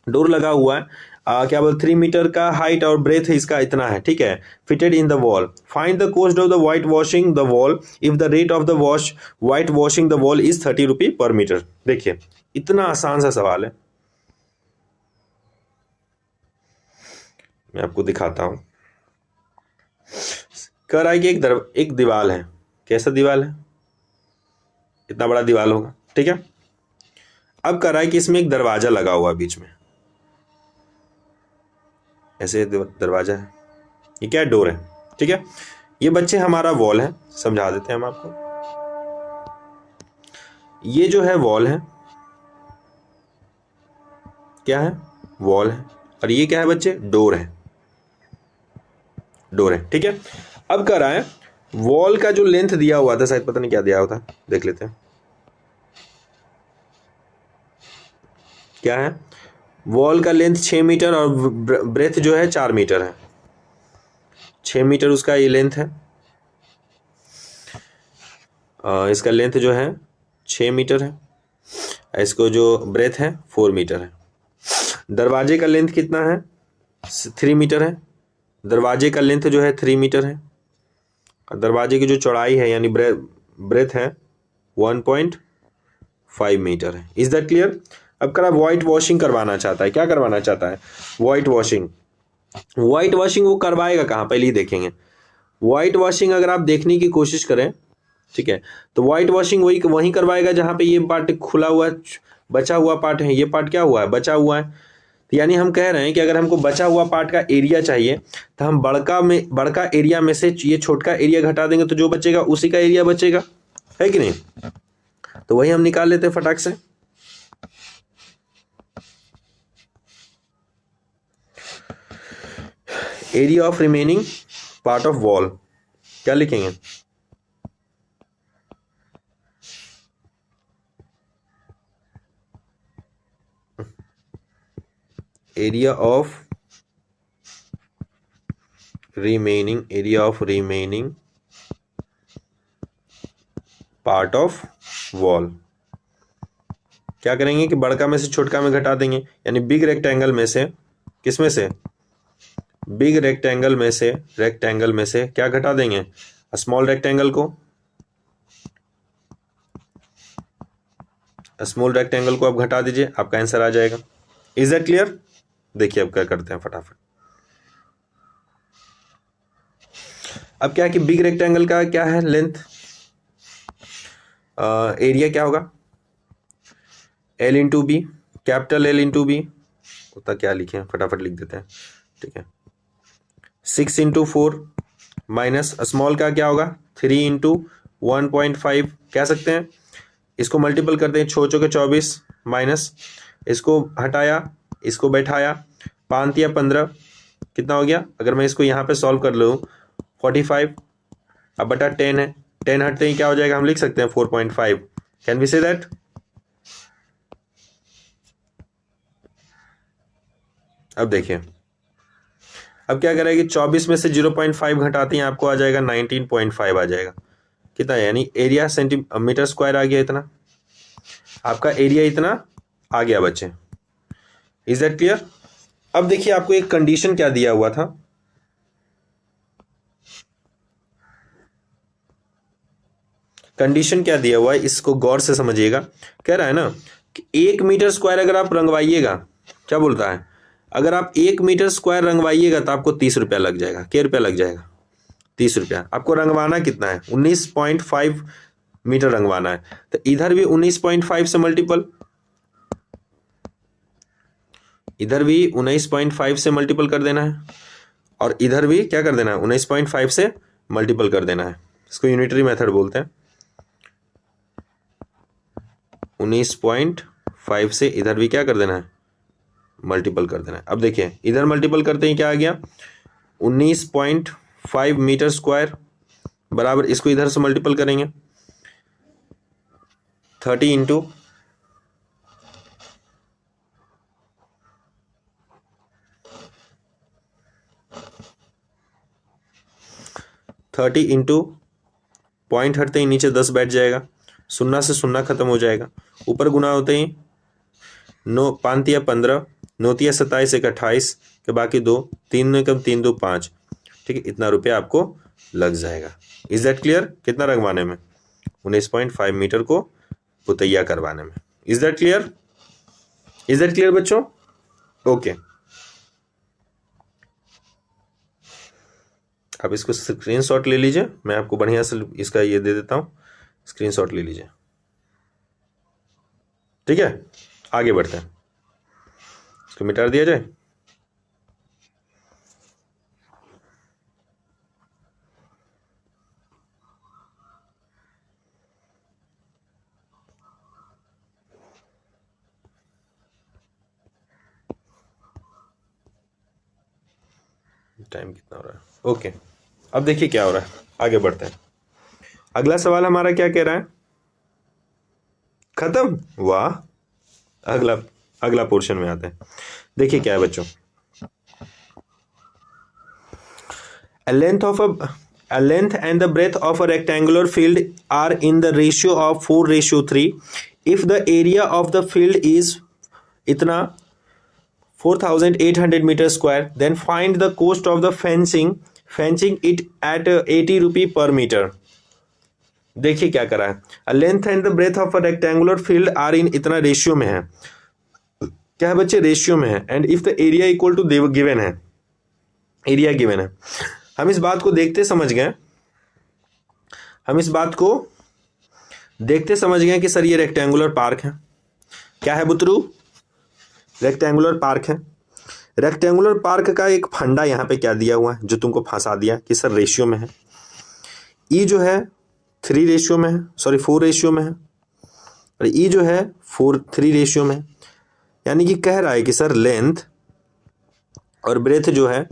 डोर लगा हुआ है, क्या बोल 3 मीटर का हाइट और ब्रेथ इसका इतना है, ठीक है, fitted in the wall. Find the cost of the white washing the wall if the rate of the white washing the wall is 30 रुपी पर मीटर. देखिए इतना आसान सा सवाल है, मैं आपको दिखाता हूं. कह रहा है कि एक दीवार है. कैसा दीवार है? इतना बड़ा दीवार होगा, ठीक है. अब कह रहा है कि इसमें एक दरवाजा लगा हुआ है बीच में, ऐसे दरवाजा है. ये क्या है? डोर है, ठीक है. ये बच्चे हमारा वॉल है, समझा देते हैं हम आपको. ये जो है वॉल है, क्या है? वॉल है. और ये क्या है बच्चे? डोर है. डोर है, ठीक है. अब कह रहा है वॉल का जो लेंथ दिया हुआ था, शायद पता नहीं क्या दिया हुआ था, देख लेते हैं. क्या है? वॉल का लेंथ 6 मीटर और ब्रेथ जो है 4 मीटर है. 6 मीटर उसका ये लेंथ है. इसका लेंथ जो है 6 मीटर है. इसको जो ब्रेथ है 4 मीटर है. दरवाजे का लेंथ कितना है? 3 मीटर है. दरवाजे का लेंथ जो है 3 मीटर है. दरवाजे की जो चौड़ाई है यानी ब्रेथ है 1.5 मीटर है. Is that clear? अब करा व्हाइट वॉशिंग करवाना चाहता है. क्या करवाना चाहता है? White washing. व्हाइट वॉशिंग वो करवाएगा कहाँ, पहले ही देखेंगे. व्हाइट वॉशिंग अगर आप देखने की कोशिश करें, ठीक है, तो व्हाइट वॉशिंग वहीं करवाएगा जहाँ पे ये पार्ट खुला हुआ है, बचा हुआ पार्ट है. ये पार्ट क्या हुआ है? बचा हुआ है. तो यानी हम कह रहे हैं कि अगर हमको बचा हुआ पार्ट का एरिया चाहिए तो हम बड़का एरिया में से ये छोटका एरिया घटा देंगे, तो जो बचेगा उसी का एरिया बचेगा, है कि नहीं? तो वही हम निकाल लेते हैं फटाक से. Area of remaining part of wall क्या लिखेंगे? Area of remaining part of wall. क्या करेंगे कि बड़का में से छोटका में घटा देंगे, यानी बिग रेक्टेंगल में से, किसमें से? बिग रेक्टेंगल में से क्या घटा देंगे? स्मॉल रेक्टेंगल को. स्मॉल रेक्टेंगल को आप घटा दीजिए, आपका आंसर आ जाएगा. Is that clear? देखिए अब क्या करते हैं फटाफट. अब क्या है कि बिग रेक्टेंगल का क्या है लेंथ, एरिया क्या होगा? L into B, capital L into B होता, क्या लिखे फटाफट लिख देते हैं, ठीक है. 6 इंटू 4 माइनस स्मॉल का क्या होगा? 3 इंटू 1.5 कह सकते हैं. इसको मल्टीपल करते हैं, 6 चौके 24 माइनस इसको हटाया, इसको बैठाया, 5 या 15 कितना हो गया? अगर मैं इसको यहाँ पे सॉल्व कर लूँ 45, अब बटा 10 है, 10 हटते ही क्या हो जाएगा? हम लिख सकते हैं 4.5. Can we say that? अब देखिए अब क्या करेगी? 24 में से 0.5 घटाते हैं, आपको आ जाएगा 19.5 आ जाएगा. कितना है? यानी एरिया सेंटीमीटर स्क्वायर आ गया इतना. आपका एरिया इतना आ गया बच्चे. Is that clear? अब देखिए आपको एक कंडीशन क्या दिया हुआ था. कंडीशन क्या दिया हुआ है इसको गौर से समझिएगा. कह रहा है ना कि 1 मीटर स्क्वायर अगर आप रंगवाइएगा, क्या बोलता है? अगर आप 1 मीटर स्क्वायर रंगवाइएगा तो आपको 30 रुपया लग जाएगा. क्या रुपया लग जाएगा? 30 रुपया. आपको रंगवाना कितना है? 19.5 मीटर रंगवाना है. तो इधर भी 19.5 से मल्टीपल, इधर भी 19.5 से मल्टीपल कर देना है, और इधर भी क्या कर देना है? 19.5 से मल्टीपल कर देना है. इसको यूनिटरी मेथड बोलते हैं. 19.5 से इधर भी क्या कर देना है? मल्टीपल कर देना है। अब देखिए इधर मल्टीपल करते ही क्या आ गया 19.5 मीटर स्क्वायर बराबर, इसको इधर से मल्टीपल करेंगे 30 इंटू 30 इंटू पॉइंट हटते ही नीचे 10 बैठ जाएगा, सुन्ना से सुन्ना खत्म हो जाएगा, ऊपर गुना होते ही 9 5 या 15, 9 या 27, 1 28 के बाकी 2, 3 में कम 3 2 5, ठीक है, इतना रुपया आपको लग जाएगा। Is that clear? कितना रंगवाने में? 19.5 मीटर को पुतैया करवाने में। Is that clear? Is that clear बच्चों? ओके, अब इसको स्क्रीनशॉट ले लीजिए, मैं आपको बढ़िया से इसका ये दे देता हूँ, स्क्रीनशॉट ले लीजिए, ठीक है। आगे बढ़ते हैं, इसको मिटा दिया जाए। टाइम कितना हो रहा है? ओके, अब देखिए क्या हो रहा है, आगे बढ़ते हैं। अगला सवाल हमारा क्या कह रहा है? खत्म? वाह, अगला अगला पोर्शन में आते हैं। देखिए क्या है बच्चों, a length and the breadth of a rectangular field are in the ratio of 4:3. If the area of the field is इतना 4,800 meter square, then find the cost of the fencing it at 80 रुपये per meter. देखिए क्या करा है, a length and the breadth of a rectangular field are in इतना रेशियो में है, क्या है बच्चे? रेशियो में है। And if the area equal to given है, एरिया गिवन है। हम इस बात को देखते समझ गए, हम इस बात को देखते समझ गए कि सर ये रेक्टेंगुलर पार्क है। क्या है बुतरू? रेक्टेंगुलर पार्क है। रेक्टेंगुलर पार्क का एक फंडा यहाँ पे क्या दिया हुआ है जो तुमको फंसा दिया कि सर रेशियो में है। ई जो है 3 रेशियो में है, सॉरी 4 रेशियो में है, और ई जो है 3 रेशियो में है। यानी कि कह रहा है कि सर लेंथ और ब्रेथ जो है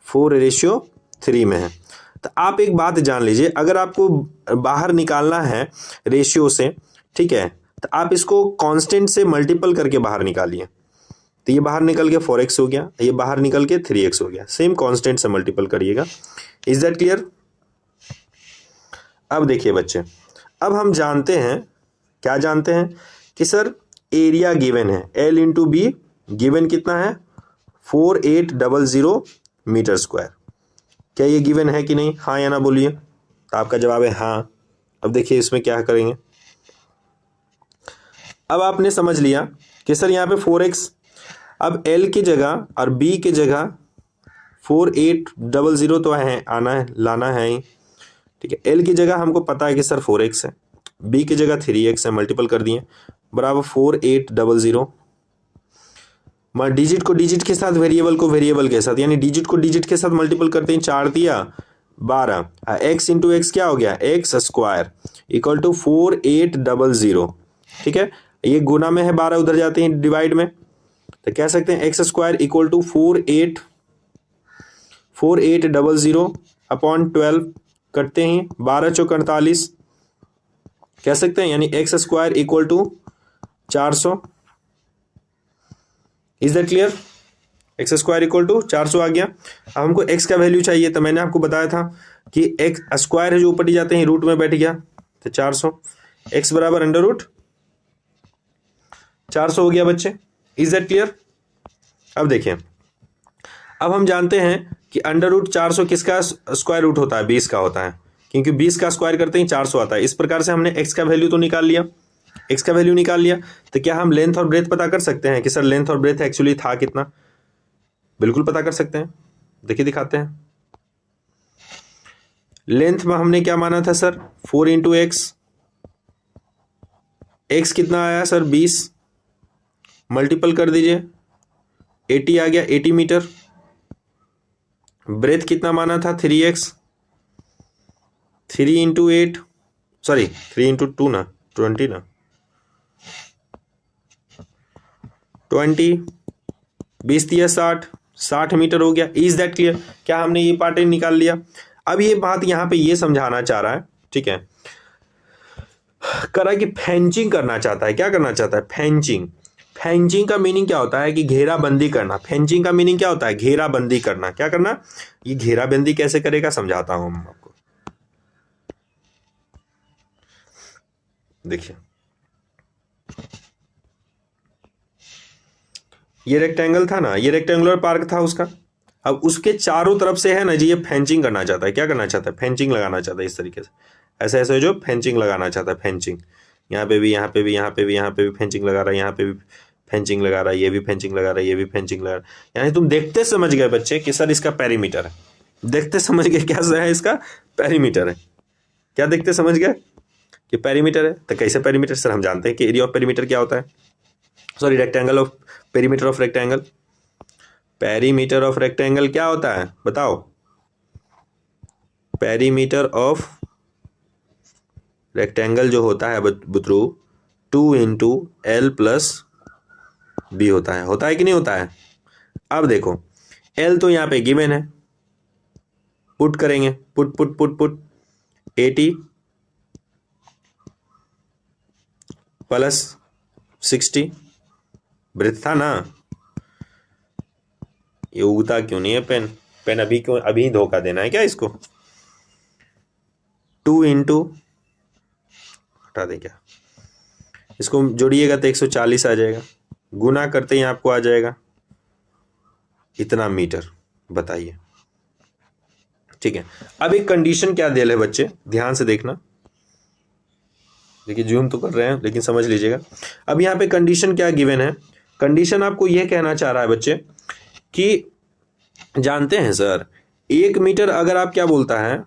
4:3 में है। तो आप एक बात जान लीजिए, अगर आपको बाहर निकालना है रेशियो से, ठीक है, तो आप इसको कांस्टेंट से मल्टीपल करके बाहर निकालिए। तो ये बाहर निकल के 4x हो गया, ये बाहर निकल के 3x हो गया, सेम कांस्टेंट से मल्टीपल करिएगा। Is that clear? अब देखिए बच्चे, अब हम जानते हैं, क्या जानते हैं कि सर एरिया गिवन है, L इंटू बी गिवन कितना है 4800 मीटर स्क्वायर। क्या ये गिवन है कि नहीं? हाँ या ना बोलिए। तो आपका जवाब है हाँ। अब देखिए इसमें क्या करेंगे, अब आपने समझ लिया कि सर यहाँ पे 4x, अब L की जगह और B की जगह 4800 तो है, आना है, लाना है ही, ठीक है। L की जगह हमको पता है कि सर 4x है, B की जगह 3x है, मल्टीपल कर दिए बराबर 4800। डिजिट को डिजिट के साथ, वेरिएबल को वेरिएबल के साथ, यानी डिजिट को डिजिट के साथ मल्टीपल करते हैं, 4 दिया 12, x इंटू एक्स क्या हो गया एक्स स्क्वायर इक्वल टू 4800, ठीक है। ये गुना में है, 12 उधर जाते हैं डिवाइड में, तो कह सकते हैं X square equal to 4800 upon 12 करते हैं 12 चौक 48 कह सकते हैं, यानी X square equal to 400। Is that clear? X square equal to 400 आ गया। अब हमको एक्स का वैल्यू चाहिए, तो मैंने आपको बताया था कि एक्स स्क्वायर है जो ऊपर ही जाते हैं रूट में बैठ गया, तो 400 एक्स बराबर अंडर रूट 400 हो गया बच्चे। Is that clear? अब देखिए, अब हम जानते हैं कि अंडर रूट 400 किसका स्क्वायर रूट होता है? 20 का होता है, क्योंकि 20 का स्क्वायर करते ही 400 आता है। इस प्रकार से हमने एक्स का वैल्यू तो निकाल लिया, एक्स का वैल्यू निकाल लिया, तो क्या हम लेंथ और ब्रेथ पता कर सकते हैं कि सर लेंथ और ब्रेथ एक्चुअली था कितना? बिल्कुल पता कर सकते हैं, देखिए दिखाते हैं। लेंथ में हमने क्या माना था सर 4 इंटू एक्स, एक्स कितना आया सर 20, मल्टीपल कर दीजिए 80 आ गया 80 मीटर। ब्रेथ कितना माना था 3x, 3 इंटू 8, सॉरी 3 इंटू 2 ना 20 ना 20 20 तिया 60, 60 मीटर हो गया। Is that clear? क्या हमने ये पार्ट निकाल लिया? अब ये बात यहाँ पे ये समझाना चाह रहा है, ठीक है, करा कि फेंचिंग करना चाहता है। क्या करना चाहता है? फेंचिंग। फेंचिंग का मीनिंग क्या होता है कि घेराबंदी करना। फेंचिंग का मीनिंग क्या होता है? घेराबंदी करना। क्या करना? ये घेराबंदी कैसे करेगा समझाता हूं हम आपको। देखिए, ये रेक्टेंगल था ना, ये रेक्टेंगुलर पार्क था उसका। अब उसके चारों तरफ से है ना जी, ये फेंचिंग करना चाहता है। क्या करना चाहता है? फेंचिंग लगाना चाहता है। इस तरीके से ऐसे ऐसे जो फेंचिंग लगाना चाहता है। फेंचिंग यहाँ पे भी, यहाँ पे भी, यहाँ पे भी, यहाँ पे भी फेंचिंग लगा रहा है, यहाँ पे भी फेंचिंग लगा रहा है, ये भी फेंचिंग लगा रहा है, ये भी फेंचिंग लगा रहा है। यानी तुम देखते समझ गए बच्चे कि सर इसका पेरीमीटर है। देखते समझ गए क्या है इसका? पेरीमीटर है। क्या देखते समझ गए कि पेरीमीटर है? तो कैसे पेरीमीटर? सर हम जानते हैं कि एरिया ऑफ पेरीमीटर क्या होता है। Sorry, rectangle of perimeter of rectangle. Perimeter of rectangle क्या होता है बताओ? पेरीमीटर ऑफ रेक्टेंगल जो होता है बुतरू 2 × L + B होता है कि नहीं होता है? अब देखो, L तो यहाँ पे गिवन है, पुट करेंगे, put put put put 80 + 60 breadth था ना। ये उगता क्यों नहीं है पेन? पेन अभी क्यों, अभी धोखा देना है क्या इसको? 2 × हटा दें क्या, इसको जोड़िएगा तो 140 आ जाएगा, गुना करते ही आपको आ जाएगा इतना मीटर। बताइए, ठीक है। अब एक कंडीशन क्या दे रहे बच्चे, ध्यान से देखना। देखिए जूम तो कर रहे हैं लेकिन समझ लीजिएगा। अब यहाँ पे कंडीशन क्या गिवन है? कंडीशन आपको यह कहना चाह रहा है बच्चे कि जानते हैं सर, 1 मीटर अगर आप, क्या बोलता है,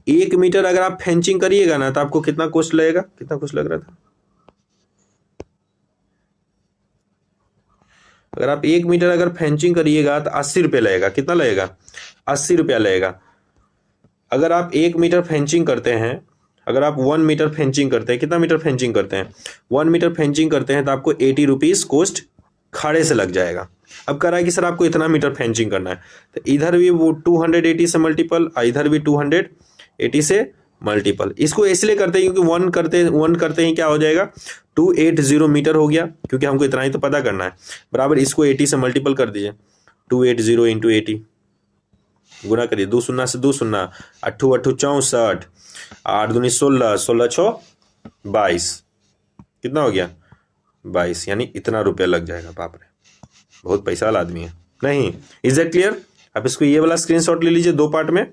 1 मीटर अगर आप फेंचिंग करिएगा ना तो आपको कितना कॉस्ट लगेगा? कितना कॉस्ट लग रहा था? अगर आप 1 मीटर अगर फेंचिंग करिएगा तो 80 रुपये लगेगा। कितना लगेगा? 80 रुपया लगेगा। अगर आप 1 मीटर फेंचिंग करते हैं, अगर आप 1 मीटर फेंचिंग करते हैं, कितना मीटर फेंचिंग करते हैं? 1 मीटर फेंचिंग करते हैं तो आपको 80 रुपीज़ कॉस्ट खड़े से लग जाएगा। अब कह रहा है कि सर आपको इतना मीटर फेंचिंग करना है, तो इधर भी वो 280 से मल्टीपल, इधर भी 280 से मल्टीपल। इसको इसलिए करते हैं क्योंकि 1 करते ही क्या हो जाएगा? 280 मीटर हो गया, क्योंकि हमको इतना ही तो पता करना है। बराबर इसको 80 से मल्टीपल कर दीजिए, 280 × 80 गुना करिए, 2 शून्य से 2 शून्य, 8 8 64, 8 दूनी 16, 16 6 22, कितना हो गया? 22। यानी इतना रुपया लग जाएगा। बाप रे, बहुत पैसा वाला आदमी है। नहीं, इज दैट क्लियर? आप इसको ये वाला स्क्रीनशॉट ले लीजिए 2 पार्ट में,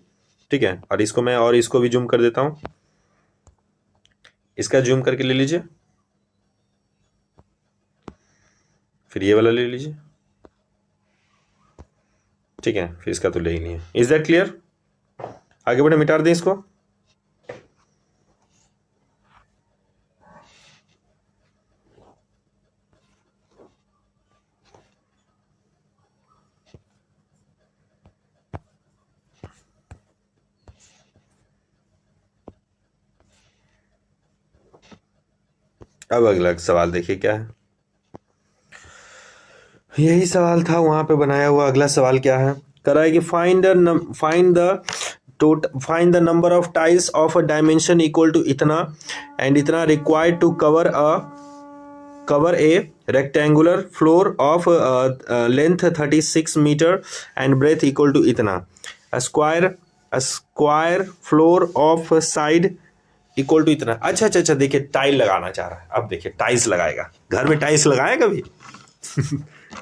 ठीक है। और इसको मैं, और इसको भी जूम कर देता हूं, इसका जूम करके ले लीजिए, फिर ये वाला ले लीजिए, ठीक है। फिर इसका तो ले ही नहीं है। Is that clear? आगे बढ़े, मिटा दें इसको। अब अगला सवाल देखिए क्या है। यही सवाल था वहां पे बनाया हुआ। अगला सवाल क्या है? करा है कि find the number of tiles of a dimension equal to इतना एंड इतना required to cover a rectangular floor of length 36 metre and breadth equal to इतना। Square floor of side equal to इतना। अच्छा अच्छा अच्छा, देखिए टाइल लगाना चाह रहा है। अब देखिए टाइल्स लगाएगा। घर में टाइल्स लगाए कभी?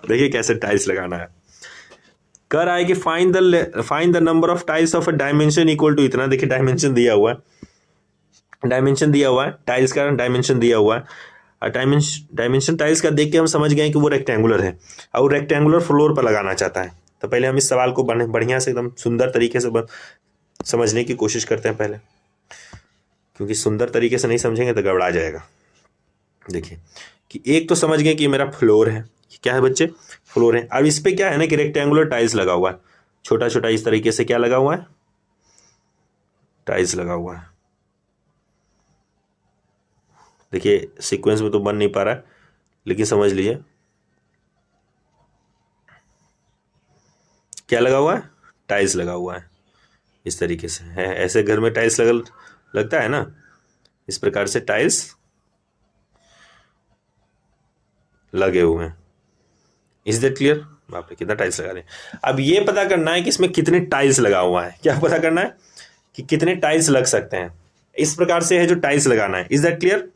देखिए कैसे टाइल्स लगाना है। कर आए कि find the number of tiles of a dimension equal to इतना। देखिए डायमेंशन दिया हुआ है, डायमेंशन दिया हुआ है, टाइल्स का डायमेंशन दिया हुआ है। डायमेंशन टाइल्स का देख के हम समझ गए कि वो रेक्टेंगुलर है और रेक्टेंगुलर फ्लोर पर लगाना चाहता है। तो पहले हम इस सवाल को बढ़िया से एकदम सुंदर तरीके से समझने की कोशिश करते हैं पहले, क्योंकि सुंदर तरीके से नहीं समझेंगे तो गड़बड़ा जाएगा। देखिए कि एक तो समझ गए कि मेरा फ्लोर है। क्या है बच्चे? फ्लोर है। अब इस पे क्या है ना कि रेक्टेंगुलर टाइल्स लगा हुआ है, छोटा छोटा इस तरीके से क्या लगा हुआ है? टाइल्स लगा हुआ है। देखिए सीक्वेंस में तो बन नहीं पा रहा है, लेकिन समझ लीजिए क्या लगा हुआ है? टाइल्स लगा हुआ है। इस तरीके से है, ऐसे घर में टाइल्स लगता है ना, इस प्रकार से टाइल्स लगे हुए हैं। Is that clear? बाप रे, कितना टाइल्स लगा रहे हैं। अब ये पता करना है कि इसमें कितने टाइल्स लगा हुआ है। क्या पता करना है? कि कितने टाइल्स लग सकते हैं। इस प्रकार से है जो टाइल्स लगाना है। Is that clear?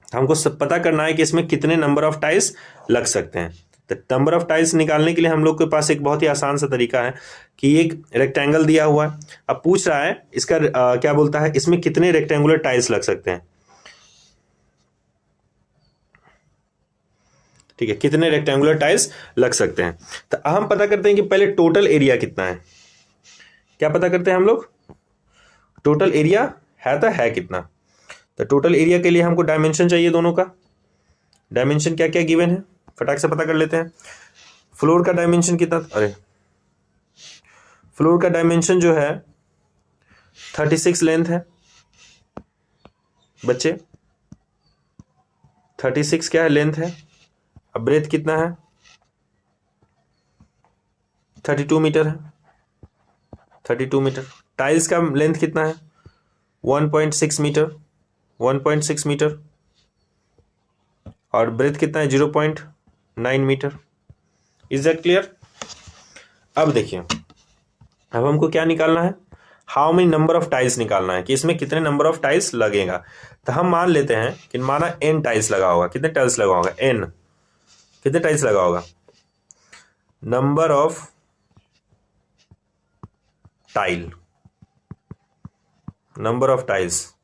हमको सब पता करना है कि इसमें कितने नंबर ऑफ टाइल्स लग सकते हैं। तो नंबर ऑफ टाइल्स निकालने के लिए हम लोग के पास एक बहुत ही आसान सा तरीका है कि एक रेक्टेंगल दिया हुआ है। अब पूछ रहा है इसका क्या बोलता है, इसमें कितने रेक्टेंगुलर टाइल्स लग सकते हैं। ठीक है, कितने रेक्टेंगुलर टाइल्स लग सकते हैं। तो हम पता करते हैं कि पहले टोटल एरिया कितना है। क्या पता करते हैं हम लोग? टोटल एरिया है तो है कितना। तो टोटल एरिया के लिए हमको डायमेंशन चाहिए दोनों का। डायमेंशन क्या क्या गिवन है, फटाक से पता कर लेते हैं। फ्लोर का डायमेंशन कितना, अरे फ्लोर का डायमेंशन जो है 36 लेंथ है बच्चे। 36 क्या है, लेंथ है। अब ब्रेथ कितना है, 32 मीटर है। 32 मीटर। टाइल्स का लेंथ कितना है, 1.6 मीटर। 1.6 मीटर। और ब्रेथ कितना है, 0.9 मीटर। Is that clear? अब देखिए, अब हमको क्या निकालना है, how many number of tiles निकालना है, कि इसमें कितने नंबर ऑफ टाइल्स लगेगा। तो हम मान लेते हैं कि माना n टाइल्स लगा होगा। कितने टाइल्स लगा होगा, n। कितने टाइल्स लगा होगा, number of tile, number of tiles,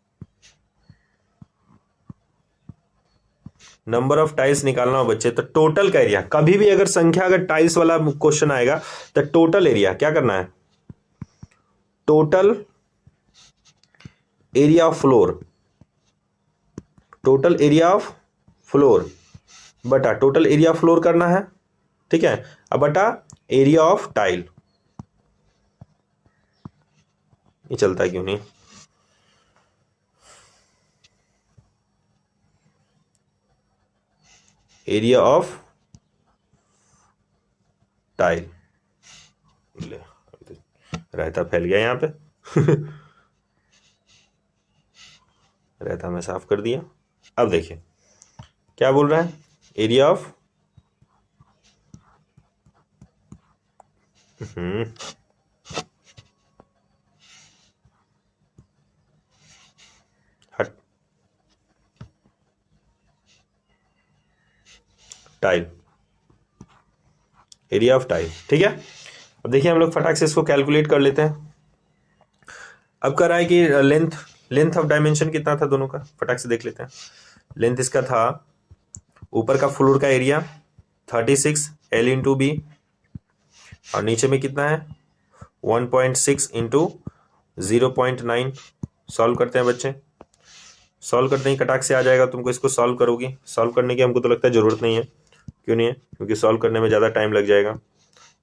number of tiles निकालना हो बच्चे। तो टोटल का एरिया, कभी भी अगर संख्या, अगर टाइल्स वाला क्वेश्चन आएगा तो टोटल एरिया क्या करना है, total area of floor, total area of floor बटा टोटल एरिया ऑफ फ्लोर करना है। ठीक है, अब बटा एरिया ऑफ टाइल। ये चलता क्यों नहीं, एरिया ऑफ टाइल। रायता फैल गया यहां पे रायता मैं साफ कर दिया। अब देखिए क्या बोल रहा है, area of tile, area of tile. ठीक है, अब देखिए हम लोग फटाक से इसको कैलकुलेट कर लेते हैं। अब कह रहा है कि लेंथ, लेंथ ऑफ डायमेंशन कितना था दोनों का, फटाक से देख लेते हैं। लेंथ इसका था, ऊपर का फ्लोर का एरिया 36 L इंटू बी, और नीचे में कितना है 1.6 इंटू 0.9। सॉल्व करते हैं बच्चे, सॉल्व करते ही कटाक से आ जाएगा तुमको। इसको सॉल्व करोगी, सॉल्व करने की हमको तो लगता है ज़रूरत नहीं है। क्यों नहीं है, क्योंकि सॉल्व करने में ज़्यादा टाइम लग जाएगा।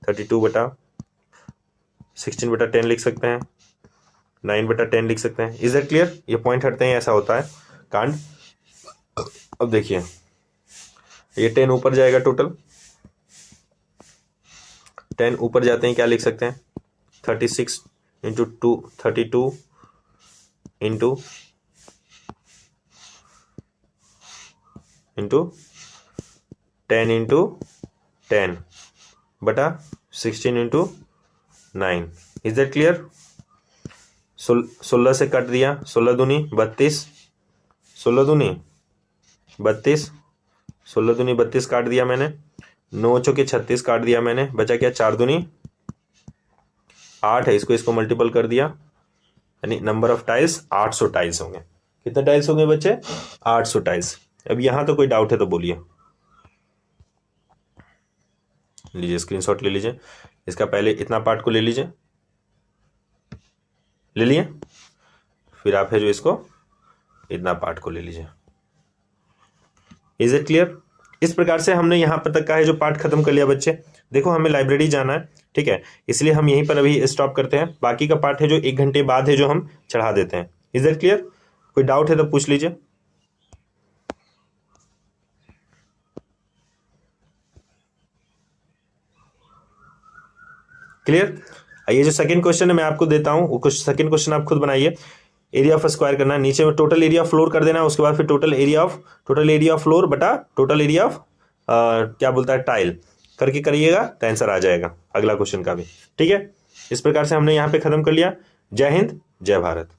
32/16/10 लिख सकते हैं, 9/10 लिख सकते हैं। Is that clear? ये पॉइंट हटते हैं, ऐसा होता है कांड। अब देखिए ये 10 ऊपर जाएगा, टोटल 10 ऊपर जाते हैं, क्या लिख सकते हैं 36 इंटू 2, 32 इंटू 10 इंटू 10 बटा 16 इंटू 9। Is that clear? 16 से कट दिया, 16 दूनी 32, 16 दूनी 32, 16 दूनी 32 काट दिया मैंने, 9 चौके 36 काट दिया मैंने, बचा क्या 4 दूनी 8 है, इसको मल्टीपल कर दिया, यानी नंबर ऑफ टाइल्स 800 टाइल्स होंगे। कितने टाइल्स होंगे बच्चे, 800 टाइल्स। अब यहां तो कोई डाउट है तो बोलिए। लीजिए स्क्रीनशॉट ले लीजिए, इसका पहले इतना पार्ट को ले लीजिए, ले लिए, फिर आप है जो इसको इतना पार्ट को ले लीजिए। Is it clear? इस प्रकार से हमने यहाँ पर तक का है जो पार्ट खत्म कर लिया बच्चे। देखो हमें लाइब्रेरी जाना है, ठीक है, इसलिए हम यहीं पर अभी स्टॉप करते हैं। बाकी का पार्ट है जो 1 घंटे बाद है जो हम चढ़ा देते हैं। Is it clear? कोई डाउट है तो पूछ लीजिए। क्लियर। ये जो सेकंड क्वेश्चन है मैं आपको देता हूँ, वो सेकंड क्वेश्चन आप खुद बनाइए। एरिया ऑफ स्क्वायर करना है, नीचे में टोटल एरिया ऑफ फ्लोर कर देना है, उसके बाद फिर टोटल एरिया ऑफ फ्लोर बटा टोटल एरिया ऑफ क्या बोलता है टाइल करके करिएगा तो आंसर आ जाएगा अगला क्वेश्चन का भी। ठीक है, इस प्रकार से हमने यहाँ पे खत्म कर लिया। जय हिंद, जय भारत।